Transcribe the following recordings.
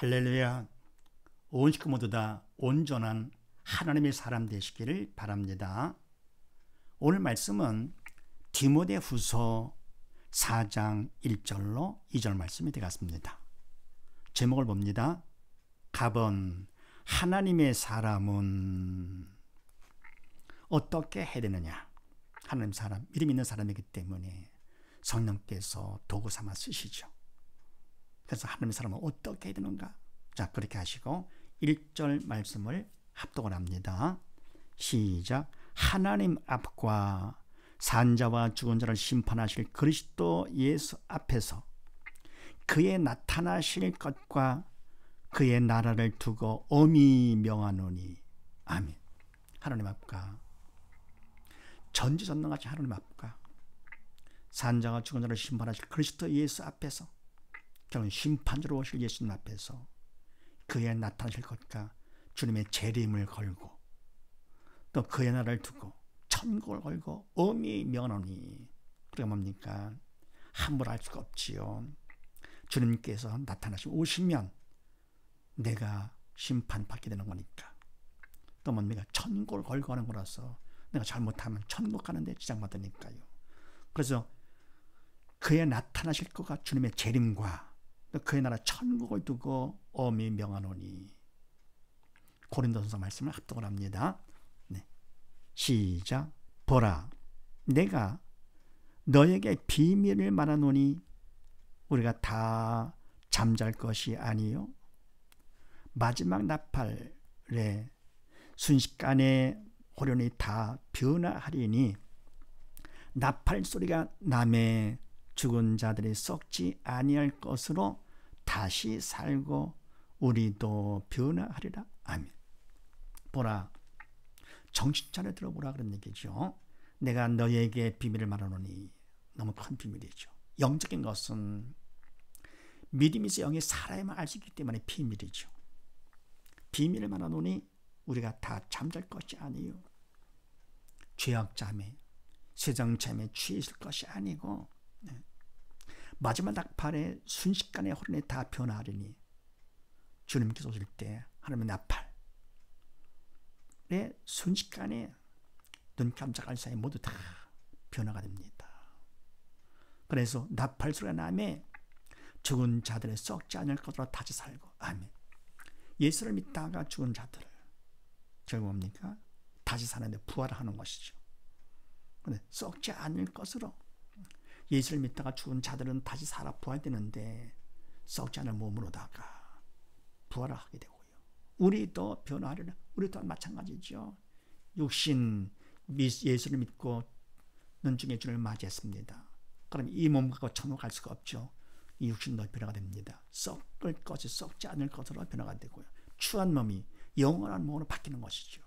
할렐루야. 온 식구 모두 다 온전한 하나님의 사람 되시기를 바랍니다. 오늘 말씀은 디모데후서 4장 1절로 2절 말씀이 되겠습니다. 제목을 봅니다. 갑은 하나님의 사람은 어떻게 해야 되느냐. 하나님 사람, 믿음 있는 사람이기 때문에 성령께서 도구 삼아 쓰시죠. 그래서 하나님의 사람은 어떻게 해야 되는가? 자, 그렇게 하시고 1절 말씀을 합독을 합니다. 시작. 하나님 앞과 산자와 죽은 자를 심판하실 그리스도 예수 앞에서 그의 나타나실 것과 그의 나라를 두고 엄히 명하노니. 아멘. 하나님 앞과 전지전능하신 하나님 앞과 산자와 죽은 자를 심판하실 그리스도 예수 앞에서, 결국 심판자로 오실 예수님 앞에서 그의 나타나실 것과 주님의 재림을 걸고 또 그의 나라를 두고 천국을 걸고 엄히 명하노니. 그게 뭡니까? 함부로 할 수가 없지요. 주님께서 나타나시고 오시면 내가 심판받게 되는 거니까. 또 뭡니까? 천국을 걸고 하는 거라서 내가 잘못하면 천국 가는데 지장받으니까요. 그래서 그의 나타나실 것과 주님의 재림과 또 그의 나라 천국을 두고 엄히 명하노니. 고린도전서 말씀을 합독을 합니다. 네. 시작. 보라, 내가 너에게 비밀을 말하노니 우리가 다 잠잘 것이 아니요 마지막 나팔에 순식간에 호련히 다 변화하리니 나팔 소리가 나매 죽은 자들이 썩지 아니할 것으로 다시 살고 우리도 변화하리라. 아멘. 보라, 정신 차려 들어보라 그런 얘기죠. 내가 너에게 비밀을 말하노니. 너무 큰 비밀이죠. 영적인 것은 믿음이 있어 영이 살아야만 알 수 있기 때문에 비밀이죠. 비밀을 말하노니 우리가 다 잠잘 것이 아니요 죄악잠에 세상잠에 취해 있을 것이 아니고 마지막 나팔에 순식간에 호련히 다 변화하리니. 주님께서 오실 때 하나님의 나팔에 순식간에 눈 깜짝할 사이 모두 다 변화가 됩니다. 그래서 나팔 소리가 나매 죽은 자들의 썩지 않을 것으로 다시 살고. 아멘. 예수를 믿다가 죽은 자들 결국 뭡니까? 다시 사는데 부활하는 것이죠. 그런데 썩지 않을 것으로, 예수를 믿다가 죽은 자들은 다시 살아 부활되는데 썩지 않을 몸으로다가 부활을 하게 되고요. 우리도 변화하려는, 우리 또한 마찬가지죠. 육신 예수를 믿고는 중에 주를 맞이했습니다. 그럼 이 몸 갖고 천국 갈 수가 없죠. 이 육신도 변화가 됩니다. 썩을 것이 썩지 않을 것으로 변화가 되고요. 추한 몸이 영원한 몸으로 바뀌는 것이죠.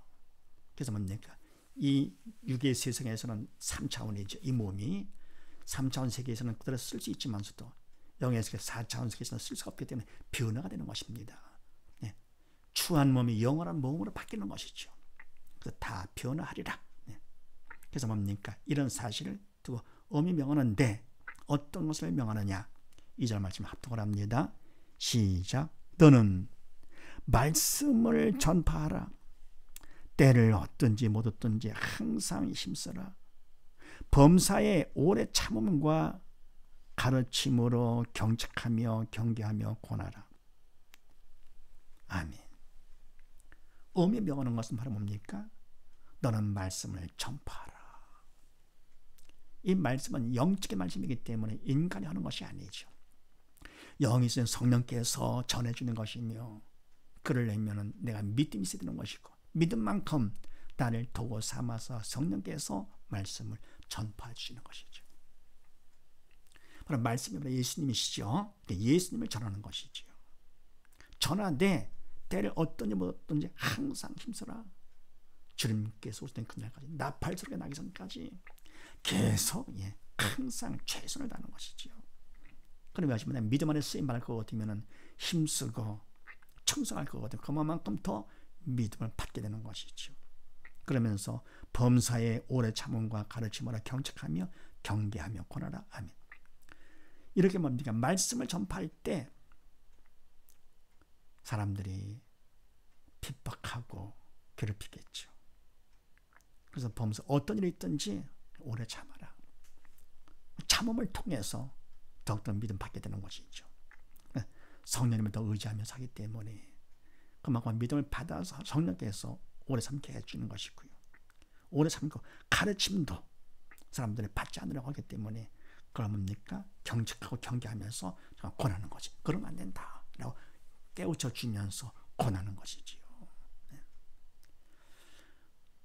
그래서 뭡니까? 이 육의 세상에서는 3차원이죠. 이 몸이 3차원 세계에서는 그대로 쓸 수 있지만서도 영의 세계 4차원 세계에서는 쓸 수가 없기 때문에 변화가 되는 것입니다. 네. 추한 몸이 영원한 몸으로 바뀌는 것이죠. 그래서 다 변화하리라. 네. 그래서 뭡니까? 이런 사실을 두고 엄히 명하는데 어떤 것을 명하느냐? 2절 말씀 합독을 합니다. 시작. 너는 말씀을 전파하라. 때를 얻든지 못 얻든지 항상 힘써라. 범사에 오래 참음과 가르침으로 경책하며 경계하며 권하라. 아멘. 엄히 명하는 것은 바로 뭡니까? 너는 말씀을 전파하라. 이 말씀은 영적인 말씀이기 때문에 인간이 하는 것이 아니죠. 영이 있으면 성령께서 전해주는 것이며, 그러려면 내가 믿음이 있어야 되는 것이고, 믿음만큼 나를 도구 삼아서 성령께서 말씀을 전파해 주시는 것이죠. 바로 말씀이 바로 예수님이시죠. 예수님을 전하는 것이죠. 전하되 때를 어떤지 못 어떤지 항상 힘써라. 주님께서 오실 그날까지, 나팔 소리가 나기 전까지 계속 항상 최선을 다하는 것이죠. 그러면 하시면 믿음 안에 쓰임 받을 것 같으면 힘쓰고 충성할 것 같으면 그만큼 더 믿음을 받게 되는 것이죠. 그러면서 범사에 오래 참음과 가르침으로 경책하며 경계하며 권하라. 아멘. 이렇게 뭡니까? 말씀을 전파할 때 사람들이 핍박하고 괴롭히겠죠. 그래서 보면서 어떤 일이 있든지 오래 참아라. 참음을 통해서 더욱더 믿음 받게 되는 것이죠. 성령님을 더 의지하며 사기 때문에 그만큼 믿음을 받아서 성령께서 오래 참게 해주는 것이고요. 오래 참고 가르침도 사람들이 받지 않으려고 하기 때문에 그걸 뭡니까? 경직하고 경계하면서 권하는 거지. 그러면 안 된다 라고 깨우쳐 주면서 권하는 것이지요.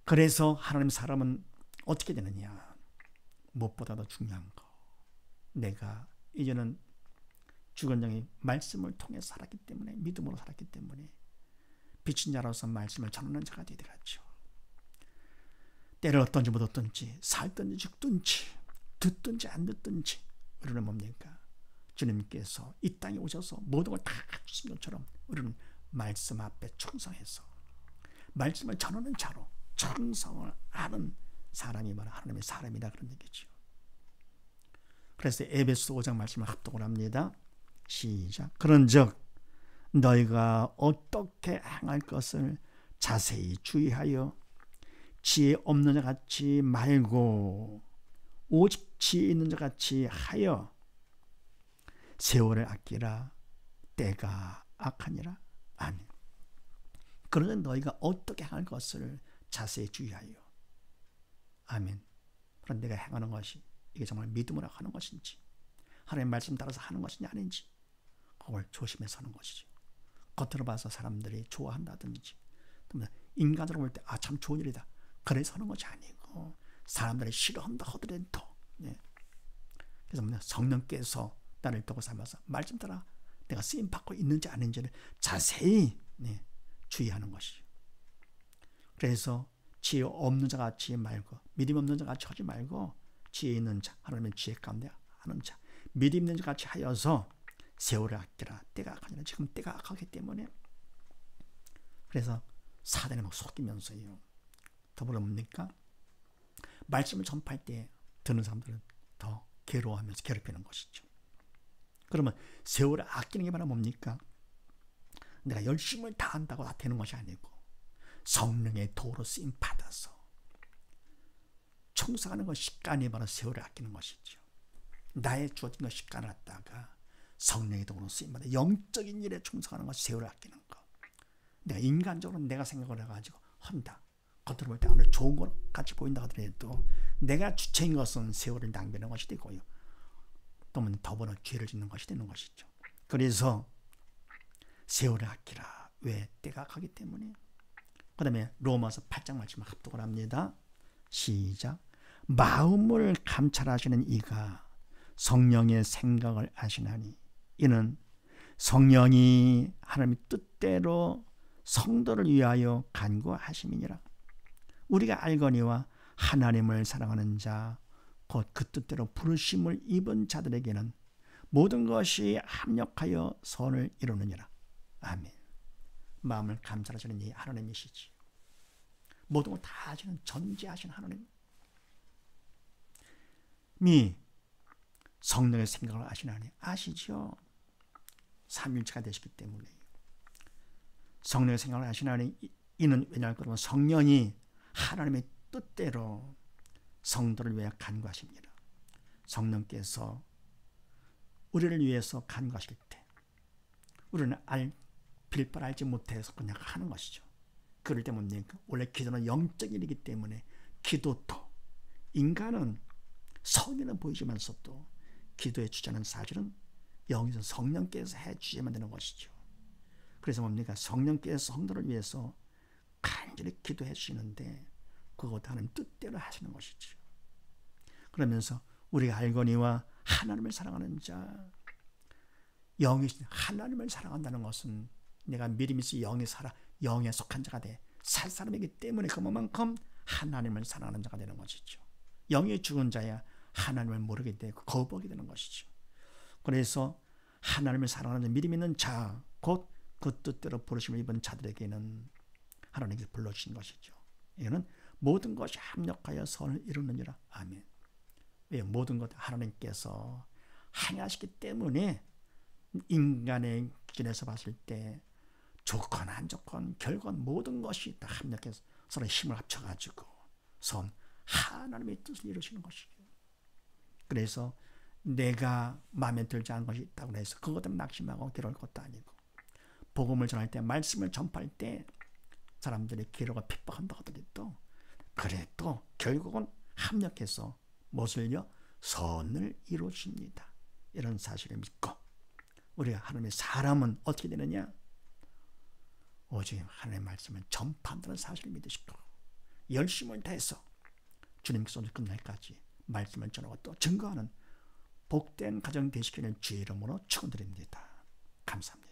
그래서 하나님 사람은 어떻게 되느냐? 무엇보다도 중요한 거. 내가 이제는 죽은 영이 말씀을 통해 살았기 때문에, 믿음으로 살았기 때문에 비친 자로서 말씀을 전하는 자가 되더라죠. 때를 얻든지 못 얻든지, 살든지 죽든지, 듣든지 안 듣든지 우리는 뭡니까? 주님께서 이 땅에 오셔서 모든 걸 다 갖추신 것처럼 우리는 말씀 앞에 충성해서 말씀을 전하는 자로 충성을 하는 사람이 바로 하나님의 사람이다, 그런 얘기죠. 그래서 에베소 5장 말씀을 합독을 합니다. 시작. 그런즉 너희가 어떻게 행할 것을 자세히 주의하여 지혜 없는 자 같이 말고 오직 지혜 있는 자 같이 하여 세월을 아끼라. 때가 악하니라. 아멘. 그러나 너희가 어떻게 행할 것을 자세히 주의하여. 아멘. 그런 내가 행하는 것이 이게 정말 믿음으로 하는 것인지, 하나님의 말씀 따라서 하는 것인지 아닌지 그걸 조심해서 하는 것이죠. 겉으로 봐서 사람들이 좋아한다든지 인간으로 볼 때 아, 참 좋은 일이다 그래서 하는 것이 아니고, 사람들이 싫어한다 하더라도 그래서 성령께서 나를 두고 삼아서 말씀 따라 내가 쓰임받고 있는지 아닌지를 자세히 주의하는 것이죠. 그래서 지혜 없는 자 같이 말고, 믿음 없는 자 같이 하지 말고, 지혜 있는 자, 하나님의 지혜 가운데 하는 자, 믿음 있는 자 같이 하여서 세월을 아끼라. 때가 악하니라. 지금 때가 악하기 때문에 그래서 사단에 막 속이면서요. 더불어 뭡니까? 말씀을 전파할 때 듣는 사람들은 더 괴로워하면서 괴롭히는 것이죠. 그러면 세월을 아끼는 게 바로 뭡니까? 내가 열심을 다한다고 다 되는 것이 아니고 성령의 도로 쓰임 받아서 충성하는 것, 시간이 바로 세월을 아끼는 것이죠. 나의 주어진 것 시간을 갖다가 성령의 도로 쓰임 받아 영적인 일에 충성하는 것, 세월을 아끼는 것. 내가 인간적으로 내가 생각을 해가지고 한다. 겉으로 볼 때 아무리 좋은 것 같이 보인다 하더라도 내가 주체인 것은 세월을 낭비하는 것이 되고요. 또 더불어 죄를 짓는 것이 되는 것이죠. 그래서 세월을 아끼라. 왜? 때가 악하기 때문에. 그 다음에 로마서 8장 말씀을 합독을 합니다. 시작. 마음을 감찰하시는 이가 성령의 생각을 아시나니 이는 성령이 하나님의 뜻대로 성도를 위하여 간구하심이니라. 우리가 알거니와 하나님을 사랑하는 자 곧 그 뜻대로 부르심을 입은 자들에게는 모든 것이 합력하여 선을 이루느니라. 아멘. 마음을 감찰하시는 이 하나님이시지. 모든 걸 다 아시는 전지하신 하나님이 성령의 생각을 아시나니 아시죠? 삼위일체가 되시기 때문에 성령의 생각을 아시나니 이는 왜냐하면 그러면 성령이 하나님의 뜻대로 성도를 위해 간구하십니다. 성령께서 우리를 위해서 간구하실 때 우리는 빌바를 알지 못해서 그냥 하는 것이죠. 그럴 때 뭡니까? 원래 기도는 영적인 일이기 때문에 기도도 인간은 성의는 보이지만서도 기도의 주자는 사실은 영에서 성령께서 해주셔야만 되는 것이죠. 그래서 뭡니까? 성령께서 성도를 위해서 간절히 기도해 주시는데 그것 하나님 뜻대로 하시는 것이죠. 그러면서 우리가 알거니와 하나님을 사랑하는 자, 영이신 하나님을 사랑한다는 것은 내가 믿음이 있어 영에 속한 자가 돼 살 사람이기 때문에 그만큼 하나님을 사랑하는 자가 되는 것이죠. 영이 죽은 자야 하나님을 모르게 되고 거부하게 되는 것이죠. 그래서 하나님을 사랑하는 믿음 있는 자, 곧 그 뜻대로 부르심을 입은 자들에게는 하나님께서 불러주신 것이죠. 이거는 모든 것이 합력하여 선을 이루느니라. 아멘. 왜? 모든 것 하나님께서 행하시기 때문에 인간의 기준에서 봤을 때 좋건 안 좋건 결국은 모든 것이 다 합력해서 서로 힘을 합쳐가지고 선 하나님의 뜻을 이루시는 것이죠. 그래서 내가 마음에 들지 않은 것이 있다고 해서 그것 때문에 낙심하고 괴로울 것도 아니고, 복음을 전할 때, 말씀을 전파할 때 사람들이 괴로워 핍박한다 하더라도 그래도 결국은 합력해서 무엇을요? 선을 이루십니다. 이런 사실을 믿고 우리가 하나님의 사람은 어떻게 되느냐? 오직 하나님의 말씀을 전파한다는 사실을 믿으시고 열심을 다해서 주님께서 오늘 끝날까지 말씀을 전하고 또 증거하는 복된 가정 되시기를 주의 이름으로 축원드립니다. 감사합니다.